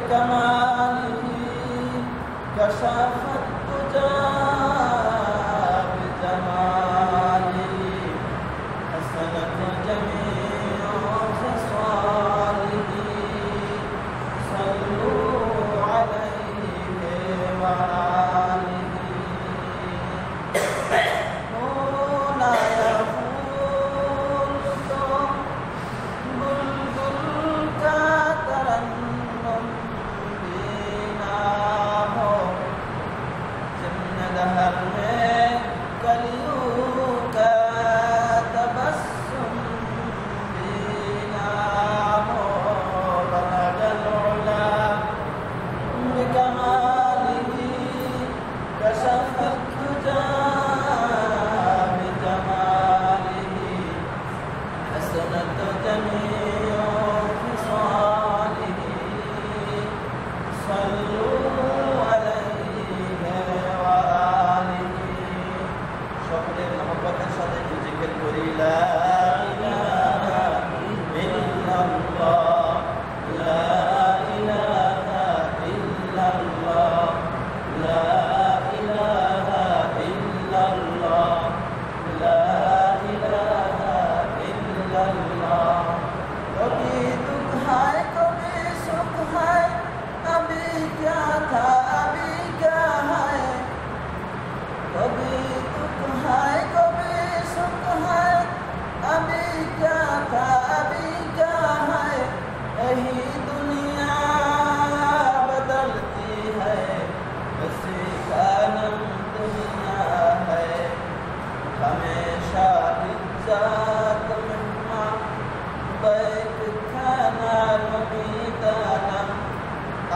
بكماله كشف الدجى بجماله حسنت جميع خصاله صلوا عليه وآله هنا يفول بلبل كترنم بنا हो जिन्न दहर में कलियों का तबस्सुम बिना हो बलगल उला बिकमालिही कशफ الدجى بجماله حسنت جميع خصاله صلوا عليه وآله সকলের মহব্বতের সাথে জিকির করি লা ইলাহা ইল্লাল্লাহ লা ইলাহা ইল্লাল্লাহ লা ইলাহা ইল্লাল্লাহ লা ইলাহা ইল্লাল্লাহ कभी दुख है कभी सुख है अभी क्या था अभी क्या है कभी दुख है कभी सुख है अभी क्या था अभी क्या है यही दुनिया बदलती है इसी का नाम दुनिया है हमेशा इज्जत मेहमान बैठ खाना नबीदाना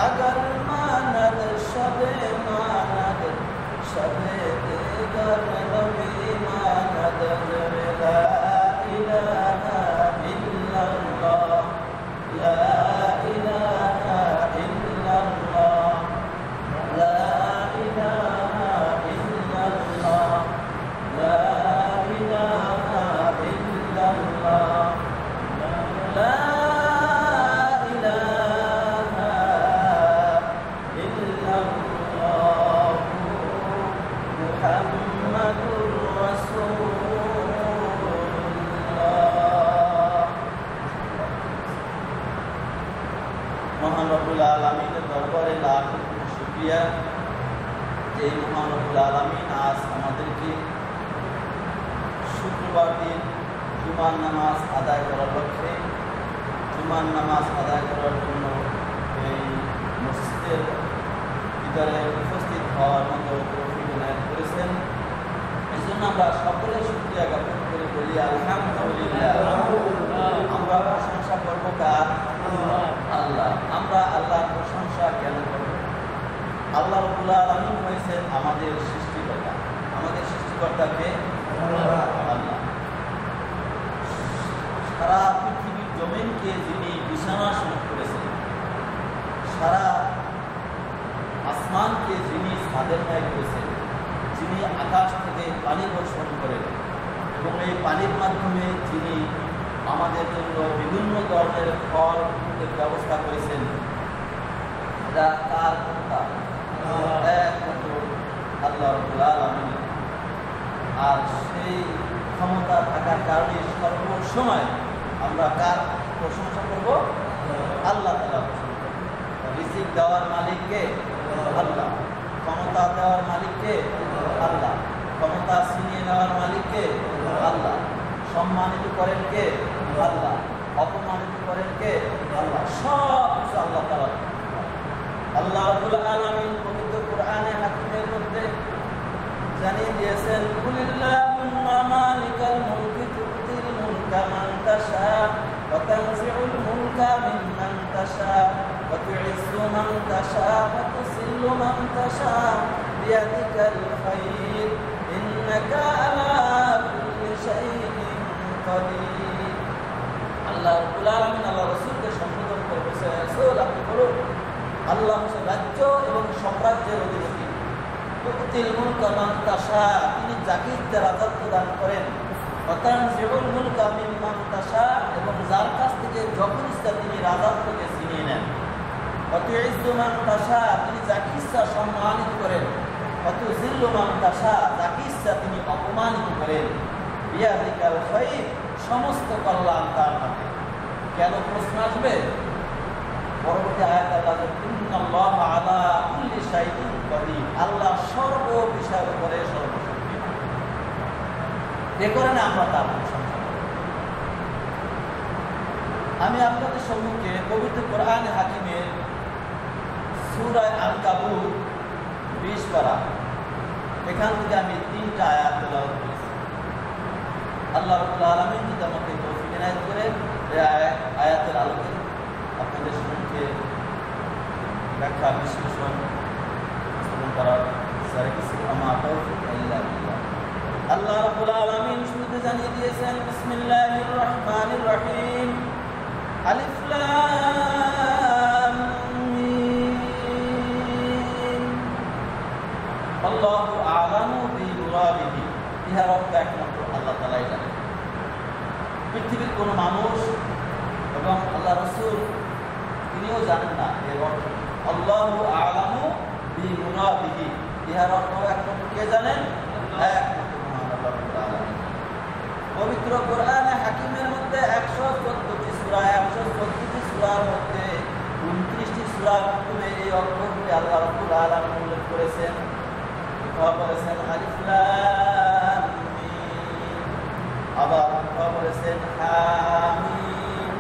अगर मानद शबे मानद शबे देगर नबी मानद ला इलाहा इल्लल्लाह ला इलाहा इल्लल्लाह ला इलाहा इल्लल्लाह ला इलाहा इल्लल्लाह لا إله إلا الله محمد رسول الله মহান রব্বুল আলামিনের দরবারে লাখ শুকরিয়া যে মহান রব্বুল আলামিন আজ আমাদেরকে শুক্রবার দিন জুমার নামাজ আদায় করার লক্ষ্যে জুমার নামাজ আদায় করার জন্য এই মসজিদের ভিতরে উপস্থিত হওয়ার মতো তৌফিক এনায়েত করেছেন। এই জন্য আমরা সকলে শুকরিয়া জ্ঞাপন করে বলি আলহামদুলিল্লাহ। আমরা প্রশংসা করবো কার? আল্লাহ। আমরা আল্লাহর প্রশংসা কেন করব? আল্লাহ রাব্বুল আলামিন হয়েছেন আমাদের সৃষ্টিকর্তা। আমাদের সৃষ্টিকর্তাকে আল্লাহ। সারা পৃথিবীর জমিনকে যিনি বিছানা সমেত করেছেন, সারা আসমানকে যিনি ছাদের ন্যায় করেছেন, যিনি আকাশ থেকে পানি বর্ষণ করেন এবং এই পানির মাধ্যমে যিনি আমাদের জন্য বিভিন্ন ধরনের ফল ফুলের ব্যবস্থা করেছেন, এটা তার ক্ষমতা একমাত্র আল্লাহ রাব্বুল আলামিন। আর সেই ক্ষমতা থাকার কারণে সর্বসময় আমরা কার প্রশংসা করব? আল্লাহ তাআলার প্রশংসা করব। রিজিক দেওয়ার মালিককে আল্লাহ, ক্ষমতা দেওয়ার মালিককে আল্লাহ, ক্ষমতা ছিনিয়ে নেওয়ার মালিককে আল্লাহ, সম্মানিত করেন কে? আল্লাহ, অপমানিত করেন কে? আল্লাহ। সব কিছু আল্লাহ তাআলা। আল্লাহ রাব্বুল আলামিন পবিত্র কোরআনে হাকিমের মধ্যে জানিয়ে দিয়েছেন, কুলিল্লাহুম্মা মালিকাল মুলকি তুতিল মুলকা মান তাশা ওয়া তানজিউল মুলকা মিম্মান তাশা ওয়া তুইজ্জু মান তাশা ওয়া তুযিল্লু মান তাশা বিয়াদিকাল খায়র ইন্নাকা আলা কুল্লি শাইইন কাদির। আল্লাহ রাব্বুল আলামিন আল্লাহ রাসূলকে সম্বোধন করে বলেছেন, রাসূল আপনি বলুন আল্লাহ হচ্ছেন রাজ্য এবং সাম্রাজ্যের অধিপতি। তুতিল মুলকা মান তাশা, তিনি যাকে ইচ্ছা রাজত্ব দান করেন। ওয়া তানজিউল মুলকা মিম্মান তাশা, এবং যার কাছ থেকে যখন ইচ্ছা তিনি রাজত্বকে ছিনিয়ে নেন। ওয়াতুইজ্জু মান তাশা, তিনি যাকে ইচ্ছা সম্মানিত করেন, ওয়াতুযিল্লু মান তাশা, যাকে ইচ্ছা তিনি অপমানিত করেন। বিয়াদিকাল খায়র, সমস্ত কল্যাণ তার হাতে। কেন প্রশ্ন আসবে? পরবর্তী আয়াত আল্লাহ ইন্নাল্লাহা আলা কুল্লি শাইইন কাদির, আল্লাহ সর্ব বিষয়ের উপরে সর্বশক্তি। এ কারণে আমরা তার প্রশংসা করি। আমি আপনাদের সম্মুখে পবিত্র কোরআন হাকিমের সূরা আল-কাবুত 20 পারা, এখান থেকে আমি 3টা আয়াত তেলাওয়াত করেছি। আল্লাহ রাব্বুল আলামিন যদি আমাকে তৌফিক এনায়েত করে এই আয়াতের আলোকে আপনাদের সম্মুখে ব্যাখ্যা বিশ্লেষণ করার সার্ভিস আমার তৌফিক ইল্লা বিল্লাহ। আল্লাহ রাব্বুল আলামিন শুরুতে জানিয়ে দিয়েছেন বিসমিল্লাহির রহমানির রহিম, আলিফ লাম মিম, আল্লাহু আ'লামু বিমুরাদিহি, ইহার অর্থ একমাত্র আল্লাহ তাআলাই জানেন। পৃথিবীর কোনো মানুষ এবং আল্লাহ রাসূল তিনিও জানেন না এর অর্থ। আল্লাহু আ'লামু বিমুরাদিহি, ইহার অর্থ একমাত্র কে জানেন? একমাত্র মহান আল্লাহ রাব্বুল আলামিন। পবিত্র কোরআনে হাকিমের মধ্যে 114টি সূরা, 114টি সূরার মধ্যে 29টি সূরার মধ্যে এই অক্ষরগুলি আল্লাহ রাব্বুল আলামিন উল্লেখ করেছেন। বলেছেন আলিফ লাম মিম, আবার বলেছেন হামিম,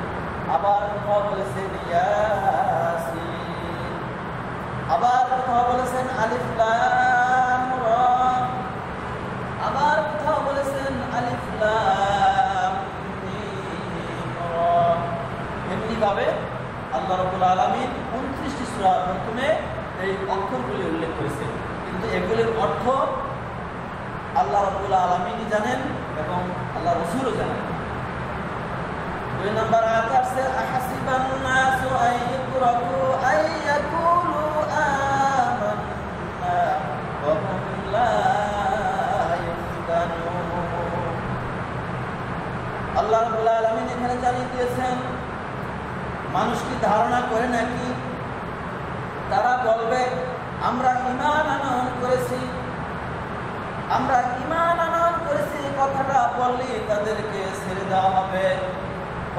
আবার বলেছেন ইয়াসিন, আবার বলেছেন আলিফ লাম রা, আবার বলেছেন আলিফ লাম মিম রা। এমনি ভাবে আল্লাহ রাব্বুল আলামিন 29টি সূরার প্রথমে এই অক্ষরগুলি উল্লেখ করেছেন, কিন্তু এগুলির অর্থ আল্লাহ রাব্বুল আলামিনই জানেন এবং আল্লাহ রাসূলও জানেন। 2 নম্বর আয়াতে আছে আহাসিবান নাসু আইয়ুতরাকু আইয়াকুলু আমান্না ওয়া হুম লা ইফতানুন। আল্লাহ রাব্বুল আলামিন এখানে জানিয়ে দিয়েছেন, মানুষ কি ধারণা করে নাকি তারা বলবে আমরা ঈমান আনয়ন করেছি, আমরা ঈমান আনয়ন করেছি, কথাটা বললে তাদেরকে ছেড়ে দেওয়া হবে।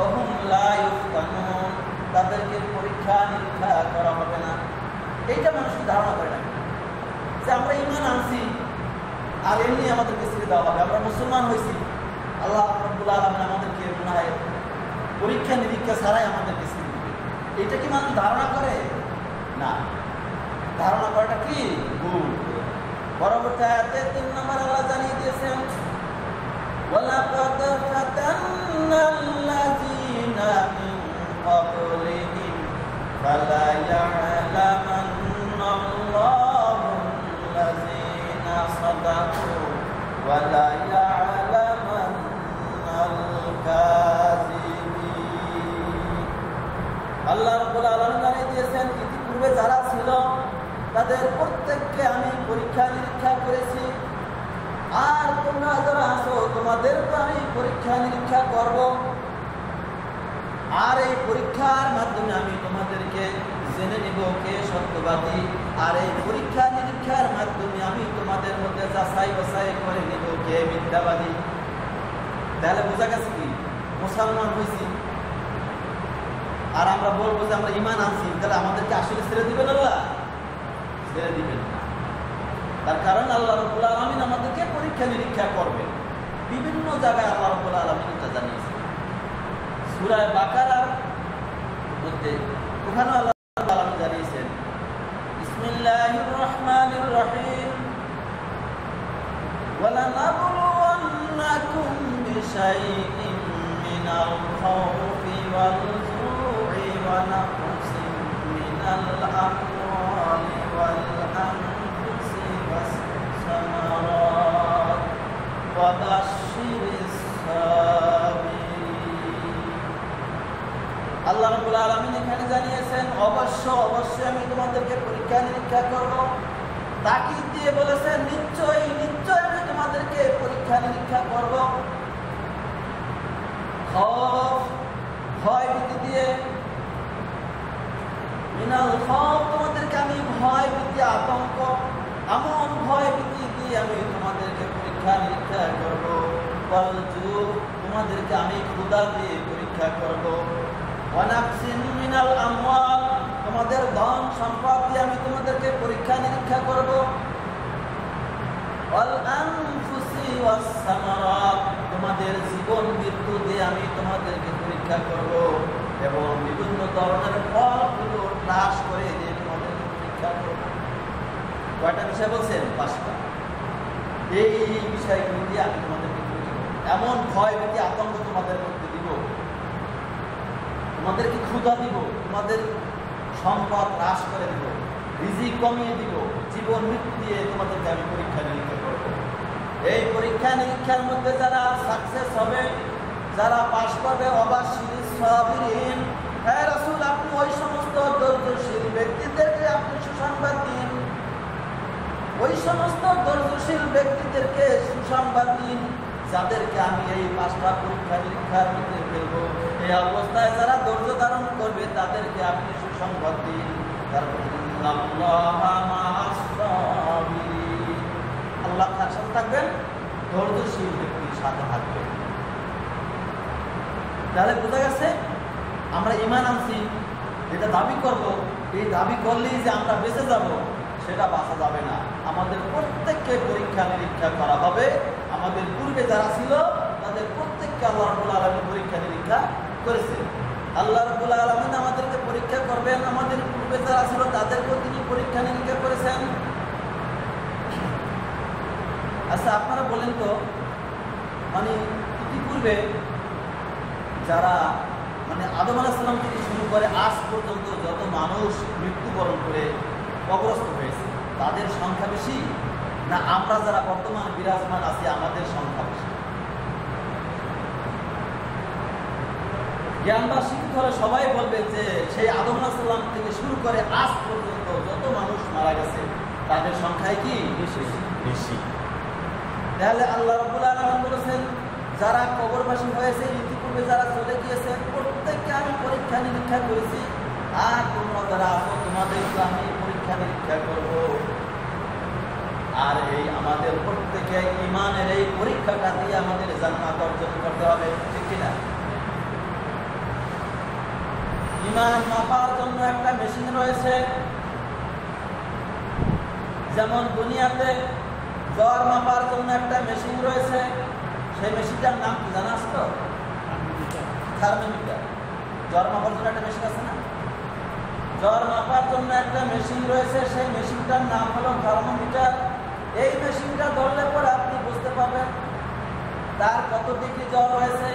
ওহুম লা ইফতানুন, তাদেরকে পরীক্ষা নিরীক্ষা করা হবে না। এইটা মানুষ ধারণা করে না যে আমরা ঈমান আনছি আর এমনি আমাদেরকে ছেড়ে দেওয়া হবে, আমরা মুসলমান হয়েছি, আল্লাহ রাব্বুল আলামিন আমাদেরকে মনে হয় পরীক্ষা নিরীক্ষা ছাড়াই আমাদেরকে ছেড়ে দেবে। এইটা কি মানুষ ধারণা করে? না, ধারণা করাটা কি ভুল। পরবর্তী আয়াতে 3 নম্বর আল্লাহ জানিয়ে দিয়েছেন ওয়ালাকাদ ফাতান্নাল্লাযীনা মিন ক্বাবলিহিম ফালা ইয়া'লামান্নাল্লাহুল্লাযীনা সাদাকু ওয়া লা ইয়া'লামান্নাল কাযিবিন। আল্লাহ রাব্বুল আলামিন জানিয়ে দিয়েছেন ইতিপূর্বে যারা ছিল তাদের প্রত্যেককে আমি পরীক্ষা নিরীক্ষা করেছি, আর তোমরা যারা আছো তোমাদেরকে আমি পরীক্ষা নিরীক্ষা করব, আর এই পরীক্ষার মাধ্যমে আমি তোমাদেরকে জেনে নিব কে সত্যবাদী, আর এই পরীক্ষা নিরীক্ষার মাধ্যমে আমি তোমাদের মধ্যে যাচাই বাছাই করে নিব কে মিথ্যাবাদী। তাহলে বোঝা গেছে কি মুসলমান হয়েছি আর আমরা বলবো যে আমরা ঈমান আনছি, তাহলে আমাদেরকে আসলে ছেড়ে দিবেন? আল্লাহ ছেড়ে দিবেন না। তার কারণ আল্লাহ রাব্বুল আলামিন আমাদেরকে পরীক্ষা নিরীক্ষা করবেন। বিভিন্ন জায়গায় আল্লাহ রাব্বুল আলামিন এটা জানিয়েছেন। সূরা বাকারার মধ্যে ওখানে আল্লাহ রাব্বুল আলামিন জানিয়েছেন বিসমিল্লাহির রহমানির রহিম ওয়ালানাবলুওয়ান্নাকুম বিশাইইন মিনাল খাউফি ওয়াল জু'i ওয়া নাকসিন মিনাল আমওয়ালি ওয়াল আনফুসি ওয়াস সামারাত ওয়া বাশশিরিস সাবিরিন। আল্লাহ রাব্বুল আলামিন এখানে জানিয়েছেন অবশ্যই আমি তোমাদেরকে পরীক্ষা নিরীক্ষা করব। তাকিদ দিয়ে বলেছেন নিশ্চয়ই আমি তোমাদেরকে পরীক্ষা নিরীক্ষা করব। ভয় ভীতি দিয়ে মিনাল খাউফ, তোমাদেরকে আমি ভয় ভীতি আতঙ্ক, এমন ভয় ভীতি দিয়ে আমি তোমাদেরকে পরীক্ষা নিরীক্ষা করব। ওয়াল জু, তোমাদেরকে আমি ক্ষুধা দিয়ে পরীক্ষা করব। ওয়া নাফসিন মিনাল আমওয়াল, তোমাদের ধন সম্পদ দিয়ে আমি তোমাদেরকে পরীক্ষা নিরীক্ষা করব। ওয়াল আনফুসি ওয়াস সামারাত, তোমাদের জীবন মৃত্যু দিয়ে আমি তোমাদেরকে পরীক্ষা করব এবং বিভিন্ন ধরনের ফলগুলো নাশ করে দিয়ে তোমাদেরকে পরীক্ষা করব। কয়টা বিষয় বলছেন? 5টা। এই বিষয়গুলো দিয়ে আমি তোমাদেরকে এমন ভয় ভীতি আতঙ্ক তোমাদের মধ্যে দিব, তোমাদেরকে ক্ষুধা দিব, তোমাদের সম্পদ হ্রাস করে দিব, রিজিক কমিয়ে দিব, জীবন মৃত্যু দিয়ে তোমাদেরকে আমি পরীক্ষা নিরীক্ষা করব। এই পরীক্ষা নিরীক্ষার মধ্যে যারা সাকসেস হবে, যারা পাশ করবে, অবাশির সাবিরিন, হে রাসূল আপনি ওই সমস্ত ধৈর্যশীল ব্যক্তিদেরকে আপনি সুসংবাদ দিন, ওই সমস্ত ধৈর্যশীল ব্যক্তিদেরকে সুসংবাদ দিন যাদেরকে আমি এই 5টা পরীক্ষা নিরীক্ষার মধ্যে ফেলবো। এই অবস্থায় যারা ধৈর্য ধারণ করবে তাদেরকে আপনি সুসংবাদ দিন। আল্লাহ তার সাথে থাকবেন, ধৈর্যশীল ব্যক্তির সাথে থাকবেন। তাহলে বোঝা গেছে আমরা ঈমান আনছি, যেটা দাবি করব, এই দাবি করলেই যে আমরা বেঁচে যাব সেটা বাঁচা যাবে না। আমাদের প্রত্যেককে পরীক্ষা নিরীক্ষা করা হবে। আমাদের পূর্বে যারা ছিল তাদের প্রত্যেককে আল্লাহ রাব্বুল আলামিন পরীক্ষা নিরীক্ষা করেছে। আল্লাহ রাব্বুল আলামিন আমাদেরকে পরীক্ষা করবেন, আমাদের পূর্বে যারা ছিল তাদেরকেও তিনি পরীক্ষা নিরীক্ষা করেছেন। আচ্ছা আপনারা বলেন তো, মানে ইতিপূর্বে যারা মানে আদম আলাইহিস সালাম থেকে শুরু করে আজ পর্যন্ত যত মানুষ মৃত্যুবরণ করে কবরস্থ হয়েছে তাদের সংখ্যা বেশি, না আমরা যারা বর্তমান বিরাজমান আছি আমাদের সংখ্যা বেশি? জ্ঞান বা শিক্ষিত হলে সবাই বলবে যে সেই আদম আলাইহিস সালাম থেকে শুরু করে আজ পর্যন্ত যত মানুষ মারা গেছে তাদের সংখ্যাই কি বেশি। তাহলে আল্লাহ রাব্বুল আলামিন বলেছেন যারা কবরবাসী হয়েছে, ইতিপূর্বে যারা চলে গিয়েছে, প্রত্যেককে আমি পরীক্ষা নিরীক্ষা করেছি। আর তোমরা যারা আছো তোমাদেরকে আমি পরীক্ষা নিরীক্ষা করব। আর এই আমাদের প্রত্যেকে ঈমানের এই পরীক্ষাটা দিয়ে আমাদের জান্নাত অর্জন করতে হবে, ঠিক কিনা? ঈমান মাপার জন্য একটা মেশিন রয়েছে। যেমন দুনিয়াতে জ্বর মাপার জন্য একটা মেশিন রয়েছে, সেই মেশিনটার নাম কি জানা আছে তো? থার্মোমিটার। জ্বর মাপার জন্য একটা মেশিন আছে না? জ্বর মাপার জন্য একটা মেশিন রয়েছে, সেই মেশিনটার নাম হলো থার্মোমিটার। এই মেশিনটা ধরলে পরে আপনি বুঝতে পারবেন তার কত ডিগ্রি জ্বর হয়েছে।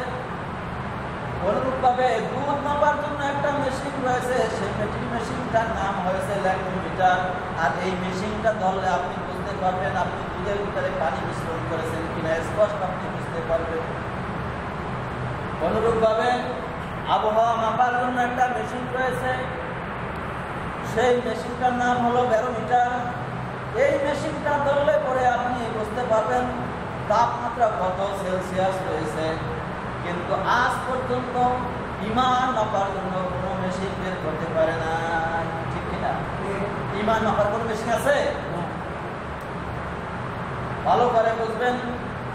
অনুরূপভাবে দুধ মাপার জন্য একটা মেশিন রয়েছে, সেই মেশিনটার নাম হয়েছে ল্যাক্টোমিটার। আর এই মেশিনটা ধরলে আপনি বুঝতে পারবেন আপনি দুধের ভিতরে পানি মিশ্রণ করেছেন কিনা, স্পষ্ট আপনি বুঝতে পারবেন। অনুরূপভাবে আবহাওয়া মাপার জন্য একটা মেশিন রয়েছে, সেই মেশিনটার নাম হলো ব্যারোমিটার। এই মেশিনটা ধরলে পরে আপনি বুঝতে পারবেন তাপমাত্রা কত সেলসিয়াস রয়েছে। কিন্তু আজ পর্যন্ত ঈমান মাপার জন্য কোনো মেশিন বের করতে পারে না, ঠিক কিনা? ঈমান মাপার কোনো মেশিন আছে? ভালো করে বুঝবেন,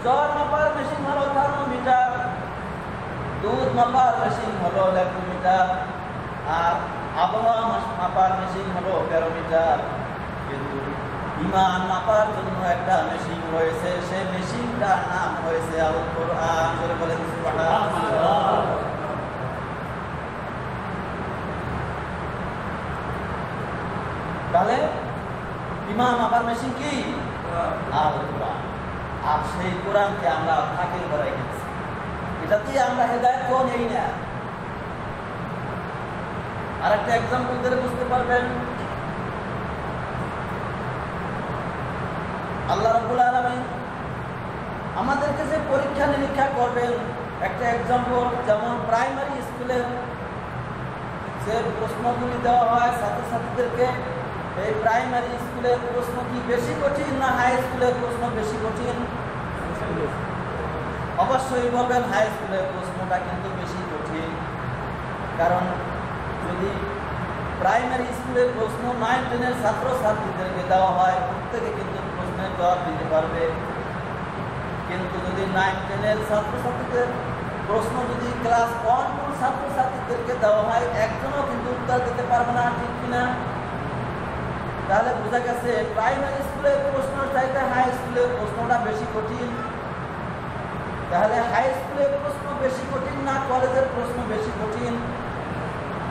জ্বর মাপার মেশিন হলো থার্মোমিটার, দুধ মাপার মেশিন হলো ল্যাক্টোমিটার, আর আবহাওয়া মাপার মেশিন হলো ব্যারোমিটার। কিন্তু ঈমান মাপার জন্য একটা মেশিন রয়েছে, সেই মেশিনটার নাম হয়েছে আল কোরআন। জোরে বলেন সুবহানাল্লাহ। তাহলে ঈমান মাপার মেশিন কি? আল কোরআন। আর সেই কোরআনকে আমরা ফাঁকির করে রেখেছি, এটাতেই আমরা হেদায়েত নেই না। আর একটা এক্সাম্পল দিয়ে বুঝতে পারবেন, আল্লাহ রাব্বুল আলামিন আমাদেরকে যে পরীক্ষা নিরীক্ষা করবেন, একটা এক্সাম্পল যেমন প্রাইমারি স্কুলে যে প্রশ্নগুলি দেওয়া হয় ছাত্রছাত্রীদেরকে, এই প্রাইমারি স্কুলের প্রশ্ন কি বেশি কঠিন না হাই স্কুলের প্রশ্ন বেশি কঠিন? অবশ্যই বলবেন হাই স্কুলের প্রশ্নটা কিন্তু বেশি কঠিন। কারণ যদি প্রাইমারি স্কুলের প্রশ্ন 9, 10-এর ছাত্রছাত্রীদেরকে দেওয়া হয়, প্রত্যেকে কিন্তু প্রশ্নের জবাব দিতে পারবে। কিন্তু যদি 9, 10-এর ছাত্রছাত্রীদের প্রশ্ন যদি ক্লাস 1, 2 ছাত্রছাত্রীদেরকে দেওয়া হয়, একজনও কিন্তু উত্তর দিতে পারবে না, ঠিক কিনা? তাহলে বোঝা গেছে প্রাইমারি স্কুলের প্রশ্ন চাইতে হাই স্কুলের প্রশ্নটা বেশি কঠিন। তাহলে হাই স্কুলের প্রশ্ন বেশি কঠিন না কলেজের প্রশ্ন বেশি কঠিন?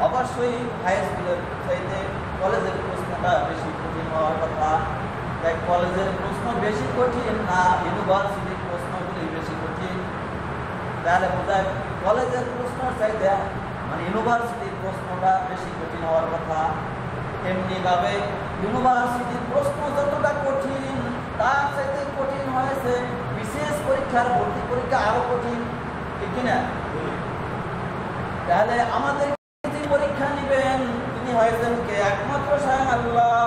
অবশ্যই হাই স্কুলের চাইতে কলেজের প্রশ্নটা বেশি কঠিন হওয়ার কথা। তাই কলেজের প্রশ্ন বেশি কঠিন না ইউনিভার্সিটির প্রশ্নগুলি বেশি কঠিন? তাহলে বোঝায় কলেজের প্রশ্ন চাইতে মানে ইউনিভার্সিটির প্রশ্নটা বেশি কঠিন হওয়ার কথা। এমনিভাবে ইউনিভার্সিটির প্রশ্ন যতটা কঠিন তার চাইতে কঠিন হয়েছে বিশেষ পরীক্ষার ভর্তি পরীক্ষা আরো কঠিন, ঠিক কিনা? তাহলে আমাদের পরীক্ষা নেবেন তিনি হয়েছেন কে? একমাত্র স্বয়ং আল্লাহ।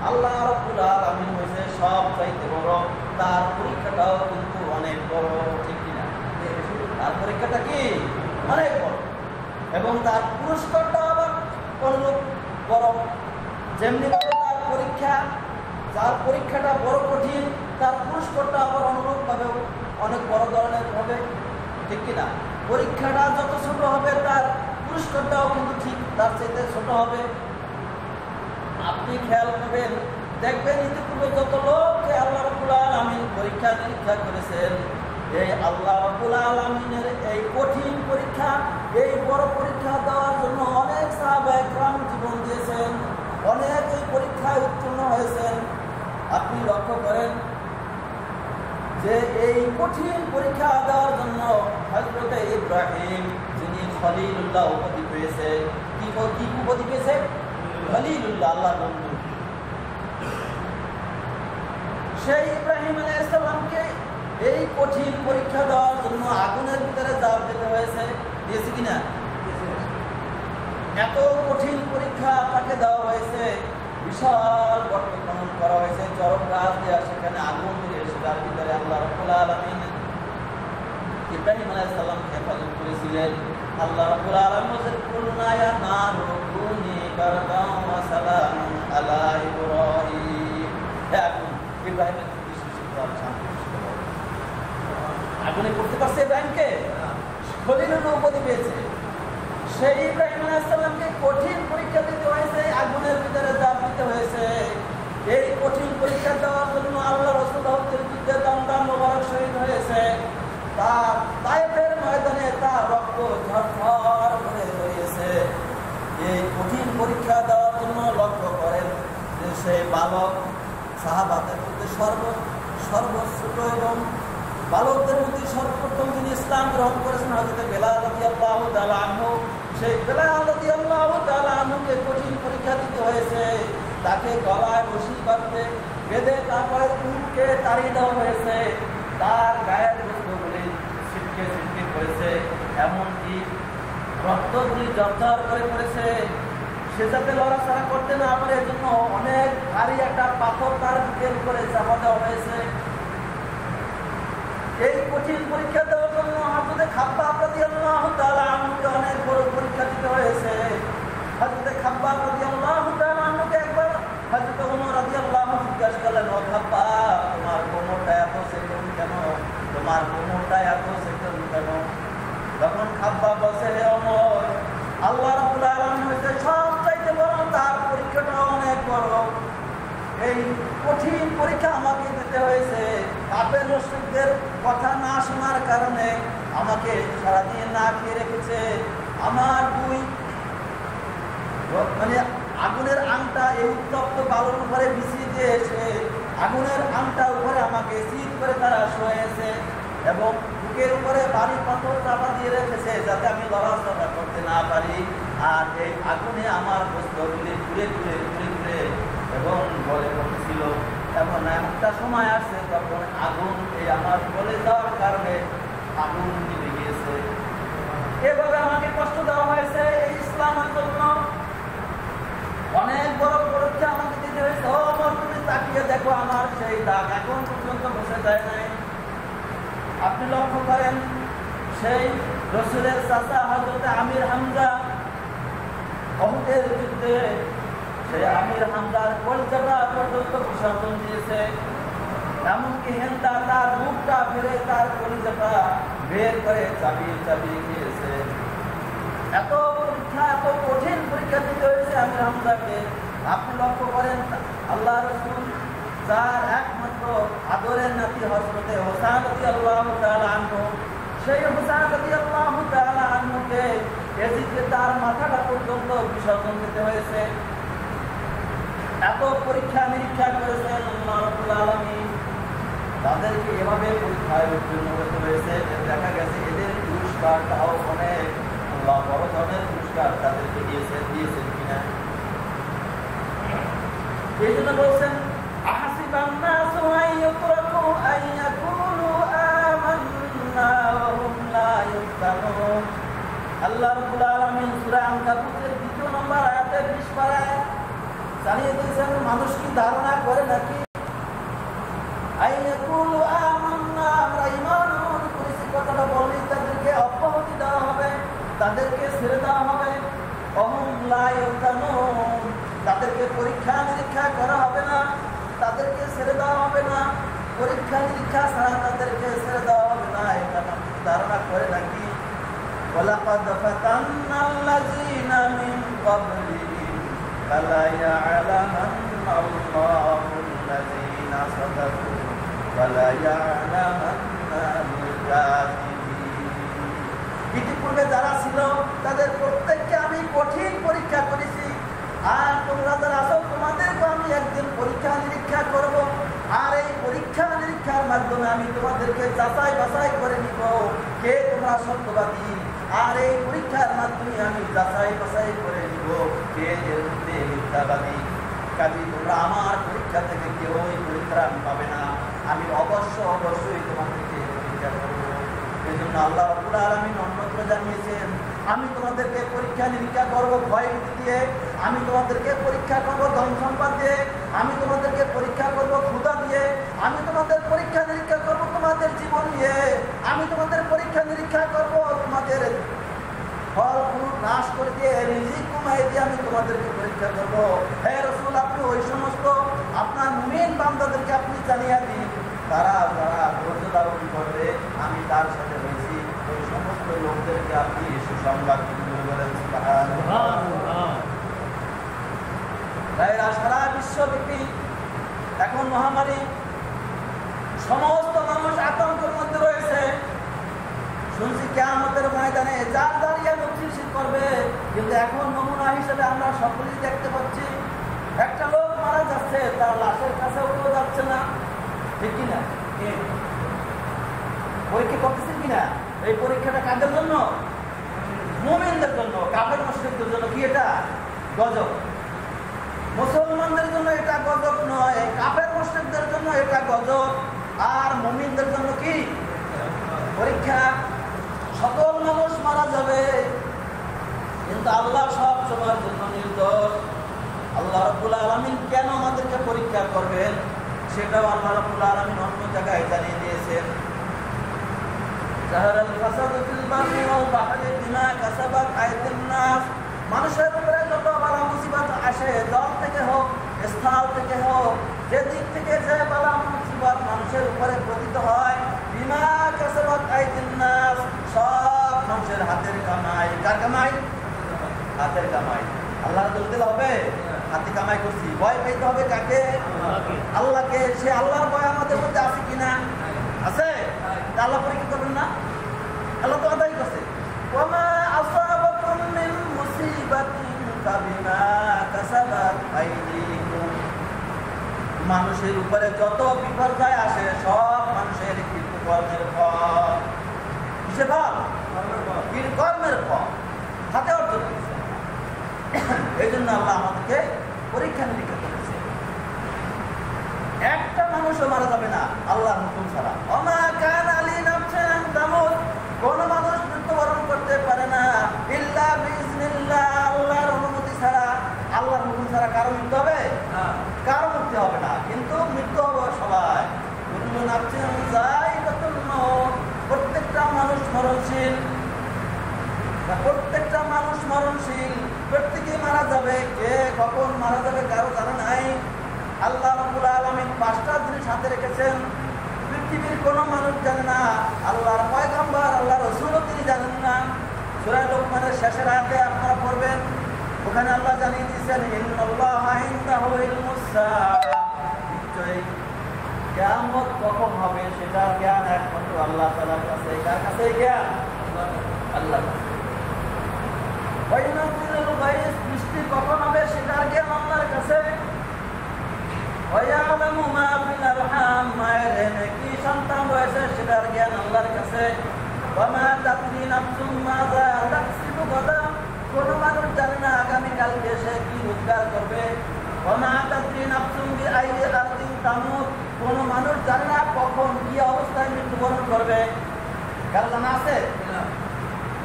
আল্লাহ রাব্বুল আলামিন হয়েছে সব চাইতে বড়, তার পরীক্ষাটাও কিন্তু অনেক বড়, ঠিক কিনা? তার পরীক্ষাটা কি অনেক বড় এবং তার পুরস্কারটা আবার অনুরূপ বড়। যেমনি তার পরীক্ষা, যার পরীক্ষাটা বড় কঠিন তার পুরস্কারটা আবার অনুরূপভাবে অনেক বড় ধরনের হবে, ঠিক কিনা? পরীক্ষাটা যত ছোট হবে তার পুরস্কারটাও কিন্তু ঠিক তার চাইতে ছোট হবে। আপনি খেয়াল করবেন, দেখবেন ইতিপূর্বে যত লোককে আল্লাহ রাব্বুল আলামিন পরীক্ষা নিরীক্ষা করেছেন, এই আল্লাহ রাব্বুল আলামিনের এই কঠিন পরীক্ষা, এই বড় পরীক্ষা দেওয়ার জন্য অনেক সাহাবায়ে কেরাম জীবন দিয়েছেন, অনেক এই পরীক্ষায় উত্তীর্ণ হয়েছেন। আপনি লক্ষ্য করেন যে এই কঠিন পরীক্ষা দেওয়ার জন্য হযরত ইব্রাহিম যিনি খলিলুল্লাহ উপাধি পেয়েছে, কি উপাধি পেয়েছে? খলিলুল্লাহ, আল্লাহর বন্ধু। সেই ইব্রাহিম আলাইহিস সালামকে এই কঠিন পরীক্ষা দেওয়ার জন্য আগুনের ভিতরে জাল দিতে হয়েছে, দিয়েছে কিনা? এত কঠিন পরীক্ষা তাকে দেওয়া হয়েছে, বিশাল গর্ত খনন করা হয়েছে, চরম গাছ দেওয়া, সেখানে আগুন দিয়ে সেটার ভিতরে আল্লাহ রাব্বুল আলামিন ইব্রাহিম আলাইহিস সালামকে হেফাজত করেছিলেন। আল্লাহ রাব্বুল আলামিন বলেন, কুলনা ইয়া নারু কুনি বারদান ওয়া সালামান আলা ইব্রাহিম। এখন ইব্রাহিমের আগুনে করতে পারছে ইব্রাহিমকে? খলিলুল্লাহ উপাধি পেয়েছে। সেই ইব্রাহিম আলাইহিস সালামকে কঠিন পরীক্ষা দিতে হয়েছে, আগুনের ভিতরে জাল দিতে হয়েছে। এই কঠিন পরীক্ষা দেওয়ার জন্য আল্লাহ রাসূল হজের যুদ্ধে দমদম মোবারক শহীদ হয়েছে। তার তায়েফের ময়দানে তার রক্ত ঝরঝর করে ঝরিয়েছে। এই কঠিন পরীক্ষা দেওয়ার জন্য লক্ষ্য করেন যে সেই বালক সাহাবাদের মধ্যে সর্বশ্রেষ্ঠ এবং বালকদের মধ্যে সর্বপ্রথম যিনি ইসলাম গ্রহণ করেছেন হযরত বেলাল রাদিয়াল্লাহু তাআলা আনহু। সেই বেলাল রাদিয়াল্লাহু তাআলা আনহুকে কঠিন পরীক্ষা দিতে হয়েছে। তাকে গলায় রশি বেঁধে তারপরে উটকে তাড়িয়ে দেওয়া হয়েছে। তার গায়ের বস্ত্রগুলি ছিটকে ছিটকে পড়েছে, এমনকি রক্তগুলি ঝরঝর করে পড়েছে। সে যাতে লড়াচড়া করতে না পারে এজন্য অনেক ভারী একটা পাথর তার বুকের উপরে চাপা দেওয়া হয়েছে। এই কঠিন পরীক্ষা দেওয়ার জন্য হযরত খাব্বাব রাদিয়াল্লাহু তাআলা আনহুকে অনেক বড় পরীক্ষা দিতে হয়েছে। হযরত খাব্বাব রাদিয়াল্লাহু তাআলা আনহুকে একবার হযরত ওমর রাদিয়াল্লাহু আনহু জিজ্ঞাসা করলেন, ও খাব্বাব, তোমার কোমরটা এত সেকেন্ড কেন? তোমার কোমরটা এত সেকেন্ড কেন? তখন খাব্বাব বলছে, হে ওমর, আল্লাহ রাব্বুল আলামিন হইতে সবচাইতে বড়, তার পরীক্ষাটা অনেক বড়। এই কঠিন পরীক্ষা আমাকে দিতে হয়েছে। কাফের মুশরিকদের কথা না শোনার কারণে আমাকে সারাদিন না খেয়ে রেখেছে। আমার মানে আগুনের আংটা এই উত্তপ্ত বালুর উপরে বিছিয়ে দিয়ে এসে আগুনের আংটার উপরে আমাকে শীত করে তারা শোয়েছে এবং বুকের উপরে ভারী পাথর চাপা দিয়ে রেখেছে যাতে আমি লড়াচড়া করতে না পারি। আর এই আগুনে আমার বস্ত্রগুলি ঘুরে ঘুরে ঘুরে ঘুরে এবং গলে পড়েছিল। এমন একটা সময় আসছে তখন আগুন এই আমার গলে যাওয়ার কারণে আগুন নিভে গিয়েছে। এভাবে আমাকে কষ্ট দেওয়া হয়েছে এই ইসলামের জন্য। অনেক বড় পরীক্ষা আমাকে দিতে হয়েছে। ও আমার, তুমি তাকিয়ে দেখো, আমার সেই দাগ এখন পর্যন্ত বসে যায় নাই। আপনি লক্ষ্য করেন, সেই রাসূলের চাচা হযরত আমির হামজা অহুদের যুদ্ধে সে আমির হামজার কলজাটা পর্যন্ত বিসর্জন দিয়েছে। এমনকি হেন্দা তার মুখটা ফেলে তার কলিজাটা বের করে চাবিয়ে চাবিয়ে দিয়েছে। এত পরীক্ষা, এত কঠিন পরীক্ষা দিতে হয়েছে আমির হামজাকে। আপনি লক্ষ্য করেন আল্লাহ রাসূল যার একমাত্র আদরের নাতি হযরতে হোসেন রাদিয়াল্লাহু তাআলা আনহু, সেই হোসেন রাদিয়াল্লাহু তাআলা আনহুকে এদিকে তার মাথাটা পর্যন্ত বিসর্জন দিতে হয়েছে। এত পরীক্ষা নিরীক্ষা করেছেন আল্লাহ রাব্বুল আলামিন। তাদেরকে এভাবে পরীক্ষায় উত্তীর্ণ করতে হয়েছে যে দেখা গেছে এদের পুরস্কারটাও অনেক আল্লাহ বড় ধরনের পুরস্কার তাদেরকে দিয়েছেন কিনা। এই জন্য বলছেন আহাসিবান নাসু আন ইউতরাকু আন ইয়াকুলু আমান্না ওয়া হুম লা ইফতানুন। আল্লাহ রাব্বুল আলামিন সূরা আনকাবুতের ২ নম্বর আয়াতে ২০ পারায় জানিয়ে দিয়েছেন মানুষ কি ধারণা করে নাকি আন ইয়াকুলু আমান্না, আমরা ঈমান করেছি কথাটা বললেই তাদেরকে অব্যাহতি দেওয়া হবে, তাদেরকে ছেড়ে দেওয়া হবে। ওয়া হুম লা ইফতানুন, তাদেরকে পরীক্ষা নিরীক্ষা করা হবে না, তাদেরকে ছেড়ে দেওয়া হবে না, পরীক্ষা নিরীক্ষা ছাড়া তাদেরকে ছেড়ে দেওয়া হবে না। এটা ধারণা করে নাকি ওয়ালাকাদ ফাতান্নাল্লাযীনা মিন ক্বাবলিহিম ফালা ইয়া'লামান্নাল্লাহুল্লাযীনা সাদাকু ওয়ালা ইয়া'লামান্নাল কাযিবিন। ইতিপূর্বে যারা ছিল তাদের প্রত্যেককে আমি কঠিন পরীক্ষা করেছি, আর তোমরা যারা আছো তোমাদেরকে আমি একদিন পরীক্ষা নিরীক্ষা করব। আর এই পরীক্ষা নিরীক্ষার মাধ্যমে আমি তোমাদেরকে যাচাই বাছাই করে নিব কে তোমরা সত্যবাদী। আর এই পরীক্ষার মাধ্যমে আমি যাচাই বাছাই করে নিব কে এর মধ্যে মিথ্যাবাদী। কাজেই তোমরা আমার পরীক্ষা থেকে কেউই পরিত্রাণ পাবে না, আমি অবশ্যই তোমাদেরকে পরীক্ষা করব। এই জন্য আল্লাহ রাব্বুল আলামিন অন্যত্র জানিয়েছেন আমি তোমাদেরকে পরীক্ষা নিরীক্ষা করবো ভয়ভীতি দিয়ে, আমি তোমাদেরকে পরীক্ষা করবো ধন সম্পদ দিয়ে, আমি তোমাদেরকে পরীক্ষা করবো ক্ষুধা দিয়ে, আমি তোমাদের পরীক্ষা নিরীক্ষা করবো তোমাদের জীবন দিয়ে, আমি তোমাদের পরীক্ষা নিরীক্ষা করবো তোমাদের ফল ফুল নাশ করে দিয়ে রিজিক কমাই দিয়ে আমি তোমাদেরকে পরীক্ষা করবো। হে রাসূল, আপনি ওই সমস্ত আপনার মুমিন বান্দাদেরকে আপনি জানিয়ে দিন তারা যারা ধৈর্য ধারণ করবে আমি তার সাথে রয়েছি, ওই সমস্ত লোকদেরকে আপনি সুসংবাদ বলেন। সারা বিশ্বব্যাপী এখন মহামারী, সমস্ত মানুষ আতঙ্কের মধ্যে রয়েছে। শুনছি কিয়ামতের ময়দানে যার দাঁড়িয়ে মুক্তিশীল করবে, কিন্তু এখন নমুনা হিসেবে আমরা সকলেই দেখতে পাচ্ছি একটা লোক মারা যাচ্ছে, তার লাশের কাছে উঠে যাচ্ছে না, ঠিক কিনা? পরীক্ষা করতেছেন কিনা? এই পরীক্ষাটা কাদের জন্য? মুমিনদের জন্য। কাফের মুশরিকদের জন্য কি এটা গজব? মুসলমানদের জন্য এটা গজব নয়, কাফের মুশরিকদের জন্য এটা গজব। আর মুমিনদের জন্য কি পরীক্ষা? সকল মানুষ মারা যাবে, কিন্তু আল্লাহ সব সময়ের জন্য নির্দোষ। আল্লাহ রাব্বুল আলামিন কেন আমাদেরকে পরীক্ষা করবেন সেটাও আল্লাহ রাব্বুল আলামিন অন্য জায়গায় জানিয়ে দিয়েছেন। যাহারাল ফাসাদু ফিল বাররি ওয়াল বাহরি বিমা কাসাবাত আইদিন নাস, মানুষের উপরে যত বালা মুসিবত আসে, জল থেকে হোক স্থল থেকে হোক, যে দিক থেকে যে বালা মুসিবত মানুষের উপরে পতিত হয়, বিমা কাসাবাত আইদিন নাস, সব মানুষের হাতের কামাই। কার কামাই? হাতের কামাই। আল্লাহর দোষ দিলে হবে? হাতে কামাই করছি। ভয় পেতে হবে কাকে? আল্লাহকে। সে আল্লাহর ভয় আমাদের মধ্যে আছে কিনা? আছে। আল্লাহ পরীক্ষা করবেন না? আল্লাহ তো আদায় করছে ওয়ামা আসাবাকুম মিন মুসিবাতিন ফাবিমা কাসাবাত আইদিকুম। মানুষের উপরে যত বিপর্যয় আসে সব মানুষের কৃতকর্মের ফল। কিসের ফল? কর্মের ফল, হাতে অর্জন করেছে। এই জন্য আল্লাহ আমাদেরকে পরীক্ষা নিরীক্ষা করেছে। একটা মানুষও মারা যাবে না আল্লাহর হুকুম ছাড়া। ওমা কানা লিনাফসিন আন তামুত, কোন মানুষ মৃত্যুবরণ করতে পারে না ইল্লা বিইজনিল্লাহ, আল্লাহর অনুমতি ছাড়া, আল্লাহর হুকুম ছাড়া কারো মৃত্যু হবে? কারো মৃত্যু হবে না, কিন্তু মৃত্যু হবে সবাই। কুল্লু নাফসিন যায়িকাতুল মাউত, প্রত্যেকটা মানুষ মরণশীল, প্রত্যেকটা মানুষ মরণশীল। প্রত্যেকেই মারা যাবে, কে কখন মারা যাবে কারো জানা নাই। আল্লাহ রাব্বুল আলামিন 5টা জিনিস হাতে রেখেছেন, পৃথিবীর কোনো মানুষ জানে না, আল্লাহর পয়গম্বর আল্লাহ রাসূলও তিনি জানেন না। সূরা লোকমানের শেষের আয়াতে আপনারা পড়বেন, ওখানে আল্লাহ জানিয়ে দিয়েছেন ইন্নাল্লাহা ইনদাহু ইলমুস সাআ, নিশ্চয়ই কিয়ামত কখন হবে সেটার জ্ঞান একমাত্র আল্লাহ তাআলার কাছে। কার কাছে জ্ঞান? আল্লাহ। ওয়াইনাজিলুল গায়স, বৃষ্টি কখন হবে সেটার জ্ঞান আল্লাহর কাছে। ওয়ায়ালামু মা ফিল আরহাম, মায়ের কি সন্তান রয়েছে সেটার জ্ঞান আল্লাহর কাছে। ওয়া মা তাদরি নাফসুম মাযা তাকসিবু গাদা, কোন মানুষ জানে না আগামী কালকে সে কি রোজগার করবে। ওয়া মা তাদরি নাফসুম বিআইয়ি আরদিন তামুত, কোন মানুষ জানে না কখন কি অবস্থায় মৃত্যুবরণ করবে। কার জানা আছে?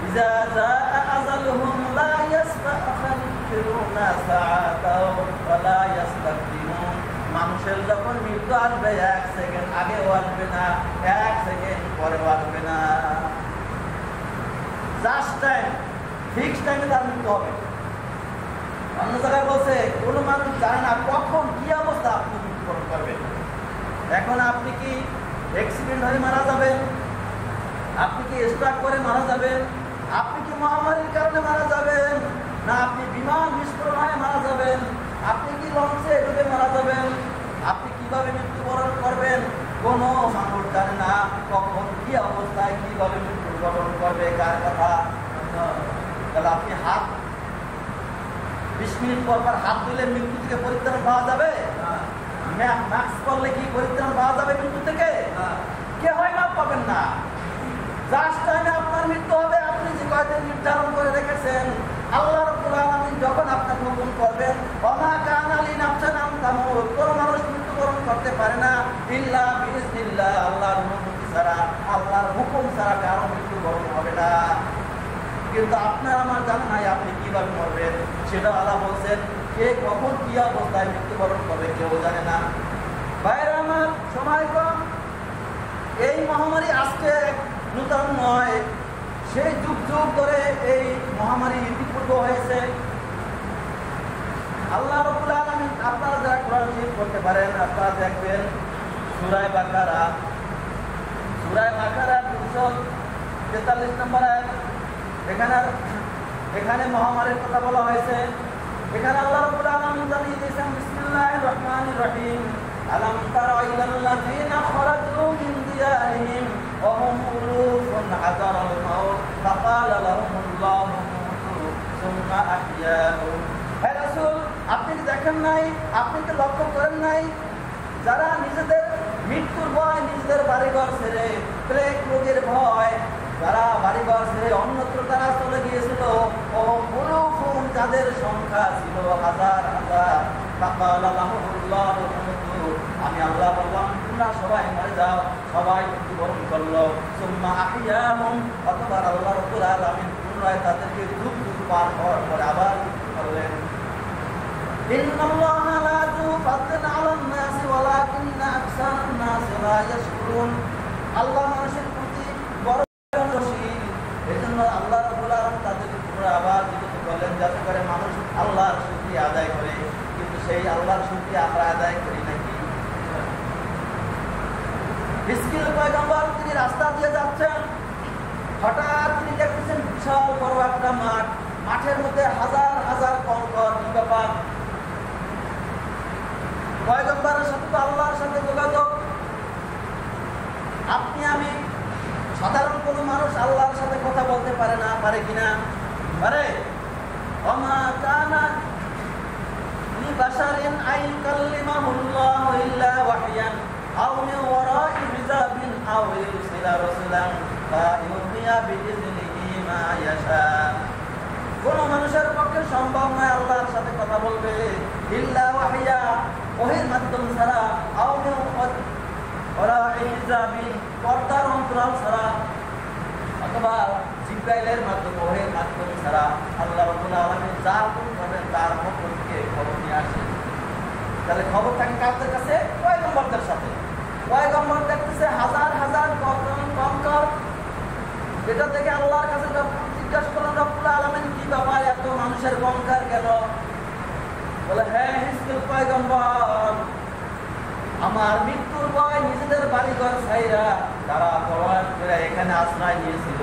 ইযা জাআ আযালুহুম লা ইস্তাখিরুনা সাআতাও ওয়া লা ইস্তাকদিমুন, মানুষের যখন মৃত্যু আসবে 1 সেকেন্ড আগেও আসবে না, 1 সেকেন্ড পরেও আসবে না। জাস্ট টাইম, ফিক্সড টাইমে তার মৃত্যু হবে। অন্য জায়গায় বলছে কোন মানুষ জানে না কখন কি অবস্থা আপনি মৃত্যুবরণ করবেন। এখন আপনি কি অ্যাক্সিডেন্ট হয়ে মারা যাবেন, আপনি কি স্ট্রোক করে মারা যাবেন, আপনি কি মহামারীর কারণে মারা যাবেন, না আপনি বিমান বিস্ফোরণ হয়ে মারা যাবেন, আপনি কি লঞ্চে ডুবে মারা যাবেন, আপনি কিভাবে মৃত্যুবরণ করবেন কোনো মানুষ জানে না। কখন কি অবস্থায় কিভাবে মৃত্যুবরণ করবে কার কথা। তাহলে আপনি 20 মিনিট পর পর হাত দিলে মৃত্যু থেকে পরিত্রাণ পাওয়া যাবে? মাস্ক করলে কি পরিত্রাণ পাওয়া যাবে মৃত্যু থেকে? কে হয় না, পাবেন না। জাস্ট টাইমে আপনার মৃত্যু হবে। আপনি যে কয়দিন নির্ধারণ করে রেখেছেন, আল্লাহ রাব্বুল আলামিন যখন আপনাকে হুকুম করবেন, ওমা কানা লিনাফসিন আন তামুত, কোন মানুষ মৃত্যুবরণ করতে পারে না ইল্লা বিইজনিল্লাহ, আল্লাহর অনুমতি ছাড়া, আল্লাহর হুকুম ছাড়া কারো মৃত্যুবরণ হবে না। কিন্তু আপনার আমার জানা নাই আপনি কিভাবে মরবেন, সেটা আল্লাহ বলছেন। কে কখন কি অবস্থায় মৃত্যুবরণ করবে কেউ জানে না। ভাইরা আমার, সময় কম। এই মহামারী আজকে নূতন নয়, সেই যুগ যুগ ধরে এই মহামারী ইতিপূর্ব হয়েছে। আল্লাহ রাব্বুল আলামিন, আপনারা যারা কোরআন শরীফ পড়তে পারেন আপনারা দেখবেন সূরা বাকারা 243 নম্বর আয়াত, এখানে মহামারীর কথা বলা হয়েছে। এখানে আল্লাহ রাব্বুল আলামিন জানিয়ে দিয়েছেন বিসমিল্লাহির রহমানির রহিম, আলাম তারা ইলাল্লাযীনা খারাজু মিন দিয়ারিহিম ওয়া হুম উলুফুন হাযারাল মাউত ফাকালা লাহুমুল্লাহু মুতু সুম্মা আহইয়াহুম। হে রাসূল, আপনি কি দেখেন নাই, আপনি কি লক্ষ্য করেন নাই, যারা নিজেদের মৃত্যুর ভয় নিজেদের বাড়িঘর ছেড়ে, প্লেগ রোগের ভয় যারা বাড়িঘর ছেড়ে অন্যত্র তারা চলে গিয়েছিল, ও উলুফুন যাদের সংখ্যা ছিল হাজার হাজার, ফাকালা লাহুমুল্লাহু মুতু, আমি আল্লাহ বললাম তোমরা সবাই মরে যাও, সবাই মৃত্যুবরণ করলো। সুম্মা আহইয়াহুম, অতঃপর আল্লাহ রাব্বুল আলামিন পুনরায় তাদেরকে যুগ যুগ পার হওয়ার পরে আবার মৃত্যু করলেন। ইন্নাল্লাহা লা যু ফাদলিন আলান নাসি ওয়ালাকিন্না আকসারান নাসি লা ইয়াশকুরুন, আল্লাহ মানুষের প্রতি বড় দয়াশীল। এজন্য আল্লাহ রাব্বুল আলামিন তাদেরকে পুনরায় আবার জীবিত করলেন যাতে করে মানুষ আল্লাহর শুকরিয়া আদায় করে। কিন্তু সেই আল্লাহর শুকরিয়া আমরা আদায় করি নাকি? হিজকিল পয়গম্বর তিনি রাস্তা দিয়ে যাচ্ছেন, হঠাৎ তিনি দেখতেছেন বিশাল বড় একটা মাঠ, মাঠের মধ্যে হাজার হাজার কঙ্কর। কি ব্যাপার? পয়গম্বরের সাথে তো আল্লাহর সাথে যোগাযোগ। আপনি আমি সাধারণ কোনো মানুষ আল্লাহর সাথে কথা বলতে পারে না, পারে কিনা? পারে। ওমা কানা লিবাশারিন আইয়াকাল্লিমাহুল্লাহু ইল্লা ওয়াহয়ান আও মিন ওয়ারাই হিজাবিন আও ইরসিলা রাসূলান ফায়ুহিয়া বিইذনিহি মা ইয়াশা। কোন মানুষের পক্ষে সম্ভব নয় আল্লাহর সাথে কথা বলবে ইল্লা ওয়াহইয়া, ওহীর মাধ্যম ছাড়া, আও মিন ওয়ারাই হিজাবিন, পর্দার অন্তরাল ছাড়া, অথবা জিবরাইলের মাধ্যমে, ওহীর মাধ্যম ছাড়া আল্লাহ রাব্বুল আলামিন যা হুকুম করবেন তার পক্ষ থেকে খবর নিয়ে আসেন। তাহলে খবর থাকে কাদের কাছে? পয়গম্বরদের সাথে। পয়গম্বর দেখতেছে হাজার হাজার কঙ্কর, এটা থেকে আল্লাহর কাছে জিজ্ঞাসা করলেন, রব্বুল আলামিন কি ব্যাপার, এত মানুষের গঙ্গার কেন? বলে, হ্যাঁ হিজকিল পয়গম্বর, আমার মৃত্যুর ভয় নিজেদের বাড়িঘর ছাইরা তারা পলায়ন করে এখানে আশ্রয় নিয়েছিল,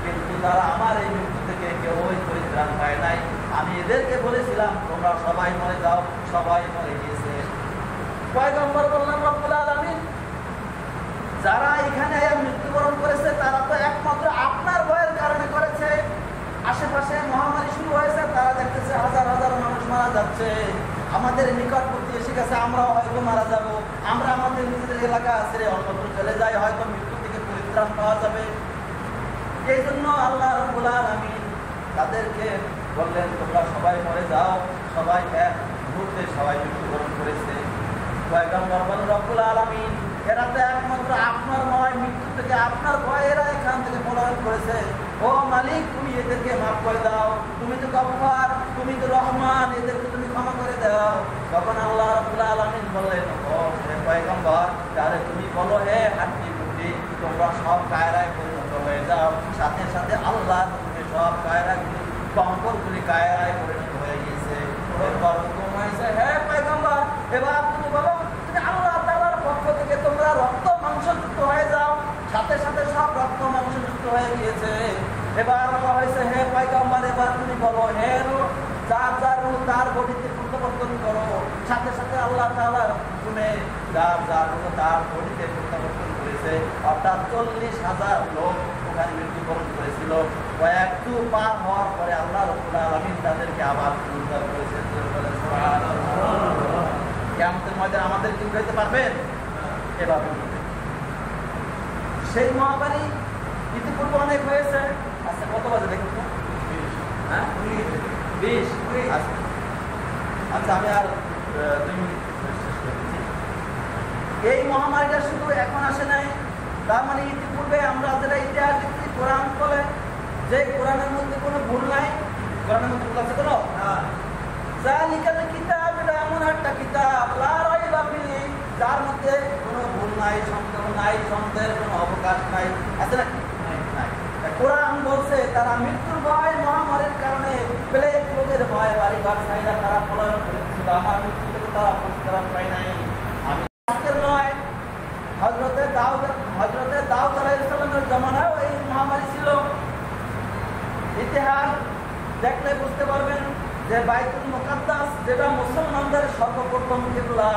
কিন্তু তারা আমার এই মৃত্যু থেকে কেউই পরিত্রাণ পায় নাই। আমি এদেরকে বলেছিলাম তোমরা সবাই মরে যাও, সবাই মরে গিয়েছে। পয়গম্বর বললেন, রব্বুল আলামিন, যারা এখানে মৃত্যুবরণ করেছে তারা তো একমাত্র আপনার ভয়ের কারণে করেছে। আশেপাশে মহামারী শুরু হয়েছে, তারা দেখতেছে হাজার হাজার মানুষ মারা যাচ্ছে, আমাদের নিকটবর্তী এসে গেছে, আমরাও হয়তো মারা যাব, আমরা আমাদের নিজেদের এলাকা ছেড়ে অন্যত্র চলে যাই, হয়তো মৃত্যু থেকে পরিত্রাণ পাওয়া যাবে। এই জন্য আল্লাহ রাব্বুল আলামিন তাদেরকে বললেন তোমরা সবাই মরে যাও, সবাই এক মুহূর্তে সবাই মৃত্যুবরণ করেছে। পয়গম্বর বলেন, রব্বুল আলামিন, এরা তো একমাত্র আপনার নয়, মৃত্যু থেকে আপনার ভয়ে এরা এখান থেকে পলায়ন করেছে। ও মালিক, তুমি এদেরকে মাফ করে দাও, তুমি তো গফফার, তুমি তো রহমান, এদেরকে তুমি ক্ষমা করে দাও। তখন আল্লাহ রাব্বুল আলামিন বললেন, ও হে পয়গম্বর, তাহলে তুমি বলো, হে হাড্ডি গুড্ডি, তোমরা সব কায়রায় পরিণত হয়ে যাও। সাথে সাথে আল্লাহ তুমি সব কায়রাগুলি, কঙ্করগুলি কায়রায় পরিণত হয়ে গিয়েছে। এরপর হুকুম হয়েছে, হে পয়গম্বর, এবার তুমি বলো, তুমি আল্লাহ তাআলার পক্ষ থেকে তোমরা রক্ত মাংসযুক্ত হয়ে যাও। সাথে সাথে সব রক্ত মাংসযুক্ত হয়ে গিয়েছে। এবার বলা হয়েছে, হে পয়গম্বর, এবার তুমি বলো, হে রূহ, যার যার রূহ তার বডিতে প্রত্যাবর্তন করো। সাথে সাথে আল্লাহ তাআলার হুকুমে যার যার রূহ তার বডিতে প্রত্যাবর্তন করেছে। অর্থাৎ 40,000 লোক ওখানে মৃত্যুবরণ করেছিল। কয়েকটু পার হওয়ার পরে আল্লাহ রাব্বুল আলামিন তাদেরকে আবার পুনরুদ্ধার করেছেন। কিয়ামতের ময়দানে আমাদের কি উঠাইতে পারবেন? এভাবে সেই মহামারী ইতিপূর্বে অনেক হয়েছে। আচ্ছা, কত বাজে দেখুন তো? হ্যাঁ, 20। আচ্ছা, আমি আর 2 মিনিট শেষ করে দিচ্ছি। এই মহামারীটা শুধু এখন আসে নাই, তার মানে ইতিপূর্বে আমরা যেটা ইতিহাস দেখি, কোরআন বলে যে কোরআনের মধ্যে কোনো ভুল নাই। কোরআনের মধ্যে ভুল আছে কোনো? যালিকাল কিতাব, এটা এমন একটা কিতাব, লা রাইবা ফিহি, যার মধ্যে কোনো ভুল নাই, সন্দেহ নাই, সন্দেহের কোনো অবকাশ নাই। আছে নাকি? নাই। কোরআন বলছে তারা মৃত্যুর ভয়, মহামারীর কারণে, প্লেগ রোগের ভয়, বাড়িঘর ছাইরা তারা পলায়ন করেছিল। আমার মৃত্যু থেকে তারা পরিত্রাণ পায় নাই। আমি আজকের নয়, হযরতে দাউদ আলাইহিস সালামের জামানায় এই মহামারী ছিল। ইতিহাস দেখলে বুঝতে পারবেন যে বাইতুল মুকাদ্দাস, যেটা মুসলমানদের সর্বপ্রথম কিবলা,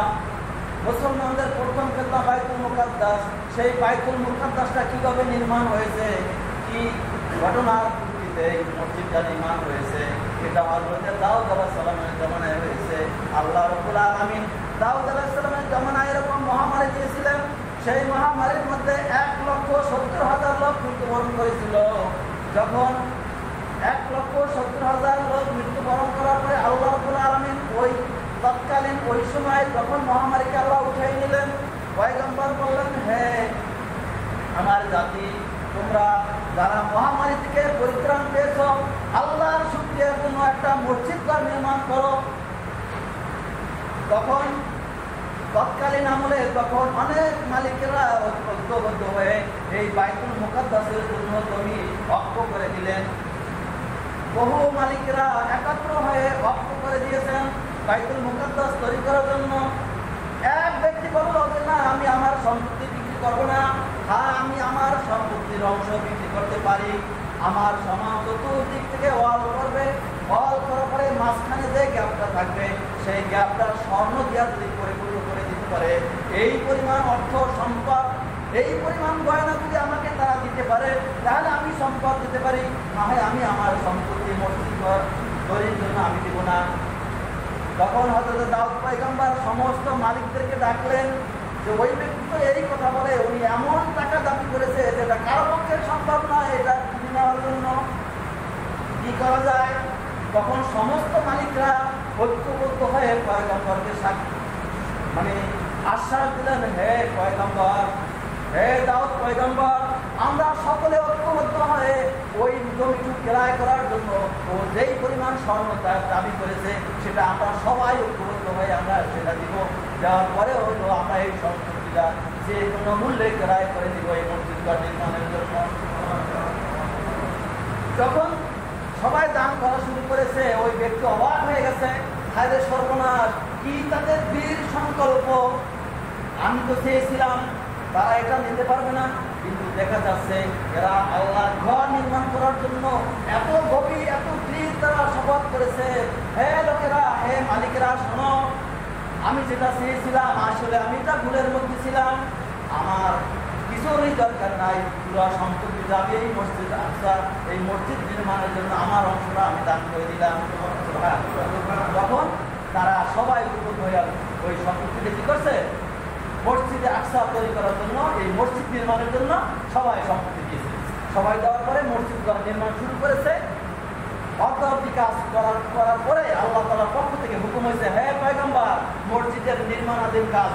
মুসলমানদের প্রথম কিবলা বাইতুল মুকাদ্দাস, সেই বাইতুল মুকাদ্দাসটা কিভাবে নির্মাণ হয়েছে, কি ঘটনার ভিত্তিতে মসজিদটা নির্মাণ হয়েছে, এটা হযরতে দাউদ আলাইহিস সালামের জামানায় হয়েছে। আল্লাহ রাব্বুল আলামিন দাউদ আলাইহিস সালামের জামানায় এরকম মহামারী দিয়েছিলেন। সেই মহামারীর মধ্যে 1,70,000 লোক মৃত্যুবরণ করেছিল। যখন 1,70,000 লোক মৃত্যুবরণ করার পরে আল্লাহ রাব্বুল আলামিন ওই তৎকালীন ওই সময় যখন মহামারীকে আল্লাহ উঠাই নিলেন, পয়গম্বর বললেন, হে আমার জাতি, তোমরা যারা মহামারী থেকে পরিত্রাণ পেয়েছ, আল্লাহর শুকরিয়ার জন্য একটা মসজিদ নির্মাণ করো। তখন তৎকালীন আমলে তখন অনেক মালিকেরা ঐক্যবদ্ধ হয়ে এই বাইতুল মুকাদ্দাসের জন্য জমি অক্ষ করে দিলেন। বহু মালিকেরা একাত্র হয়ে অক্ষ করে দিয়েছেন বাইতুল মুকাদ্দাস তৈরি করার জন্য। এক ব্যক্তি বলল যে না, আমি আমার সম্পত্তি বিক্রি করবো না। হ্যাঁ, আমি আমার সম্পত্তির অংশ বিক্রি করতে পারি। আমার সমাজ চতুর্দিক থেকে ওয়াল করবে, ওয়াল করার পরে মাঝখানে যে গ্যাপটা থাকবে, সেই গ্যাপটা স্বর্ণ দিয়া যদি পরিপূর্ণ করে দিতে পারে, এই পরিমাণ অর্থ সম্পদ, এই পরিমাণ গয়না যদি আমাকে তারা দিতে পারে, তাহলে আমি সম্পদ দিতে পারি। না হয় আমি আমার সম্পত্তি মসজিদ তৈরির জন্য আমি দিব না। তখন হযরত দাউদ পয়গম্বর সমস্ত মালিকদেরকে ডাকলেন যে ওই ব্যক্তি তো এই কথা বলে, উনি এমন টাকা দাবি করেছে যেটা কারো পক্ষে সম্ভব নয়, এটা কিনে নেওয়ার জন্য কি করা যায়? তখন সমস্ত মালিকরা ঐক্যবদ্ধ হয়ে পয়গম্বরকে মানে আশ্বাস দিলেন, হে পয়গম্বর, হে দাউদ পয়গম্বর, আমরা সকলে ঐক্যবদ্ধ হয়ে ওই জমিটুকু ক্রয় করার জন্য ও যেই পরিমাণ স্বর্ণ দাবি করেছে, সেটা আমরা সবাই ঐক্যবদ্ধ হয়ে আমরা সেটা দিব। যাওয়ার পরে হইলো আমরা এই সম্পত্তিটা যে কোনো মূল্যে ক্রয় করে দিব এই মসজিদ নির্মাণের জন্য। যখন সবাই দান করা শুরু করেছে, ওই ব্যক্তি অবাক হয়ে গেছে, হায়রে সর্বনাশ, কি তাদের বীর সংকল্প! আমি তো চেয়েছিলাম তারা এটা নিতে পারবে না, কিন্তু দেখা যাচ্ছে এরা আল্লাহর ঘর নির্মাণ করার জন্য এত গভীর, এত দৃঢ় তারা শপথ করেছে। হে লোকেরা, হে মালিকেরা, শোনো, আমি যেটা চেয়েছিলাম আসলে আমি এটা ভুলের মধ্যে ছিলাম। আমার কিছুরই দরকার নাই, পুরো সম্পত্তি যাবে এই মসজিদ আকসা, এই মসজিদ নির্মাণের জন্য আমার অংশটা আমি দান করে দিলাম। তখন তারা সবাই উপর হয়ে ওই সম্পত্তিতে কি করছে? মসজিদে আকসা তৈরি করার জন্য, এই মসজিদ নির্মাণের জন্য সবাই সম্পত্তি দিয়েছে। সবাই দেওয়ার পরে মসজিদ নির্মাণ শুরু করেছে। অর্ধাবধি কাজ করার পরে আল্লাহ তাআলার পক্ষ থেকে হুকুম হয়েছে, হে পয়গম্বর, মসজিদের নির্মাণাধীন কাজ